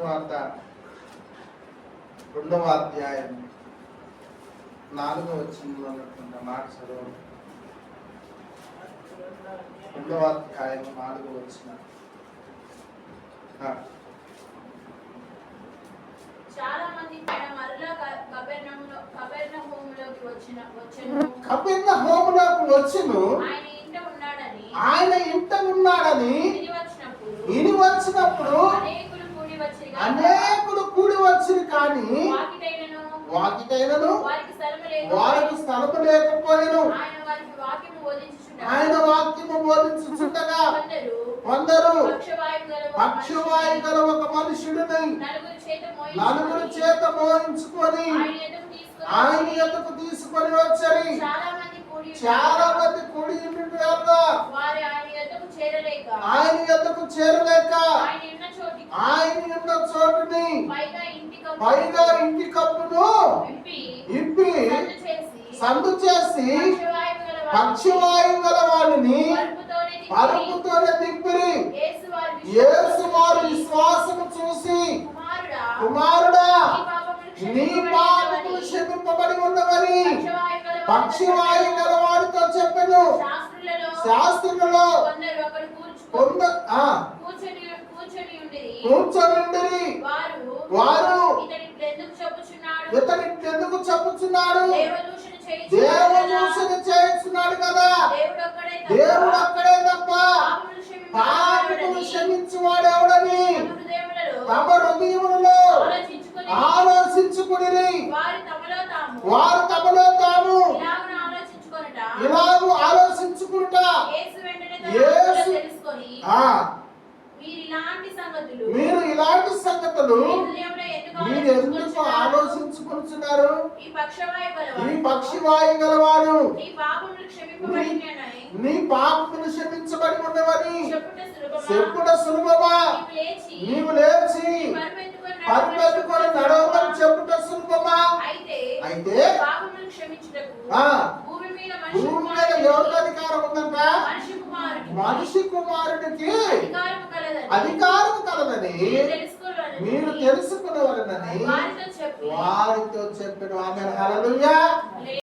వార్త 2వ అధ్యాయం 4వ వచనంలో ఉన్నటువంటి మాట చదువు. 2వ అధ్యాయం 4వ వచనం. చాలా మంది మరలా కపెర్నహూములోకి వచ్చెను. ఆయన ఇంట ఉన్నాడని విని వచ్చినప్పుడు అనేకులు కూడి వచ్చిరు, కానీ వాకిటైనను వారికి స్థలము లేకపోయిను. ఆయన వాక్యము బోధించుచుండగా కొందరు పక్షవాయు గల ఒక మనుషుడిని నలుగురు చేత మోయించుకొని ఆయన ఎద్దకు తీసుకొని వచ్చారు. చాలా మంది కూడి ఆయన ఎద్దకు చేరలేక ఆయన ఉన్న చోటుని పైగా ఇంటి కప్పును ఇప్పి సందు చేసి పక్షవాయు గల వాడిని పరుపుతోనే దింపిరి. యేసు వారి విశ్వాసము చూసి, కుమారుడా, నీ పాపములు క్షమింపబడి ఉన్నవని పక్షవాయు గల వాడితో చెప్పెను. శాస్త్రులలో కూర్చొని వారు ఇతని ఎందుకు చెప్పుచున్నాడు, దేవదూషణ చేస్తున్నాడు కదా. దేవుడు అక్కడే తప్ప పాపములు క్షమించువాడు ఎవడని తమ హృదయములలో ఆలోచించుకుని వారు తమలో తాము ఇలాగూ ఆలోచించుకుంటా మీరు ఇలాంటి సంగతులు మీరు ఎందుకు ఆలోచించుకుంటున్నారు? ఈ పక్షవాయు గలవారు నీ పాపములు క్షమించబడి ఉన్నవని చెప్పుట సులభమా? నీవు లేచి పరిపెట్టుకొని నడవమని చెప్పుట సులభమా? అయితే భూమి మీద ఎవరికి అధికారం ఉందంట? మనిషి కుమారుడికి అధికారం కలదని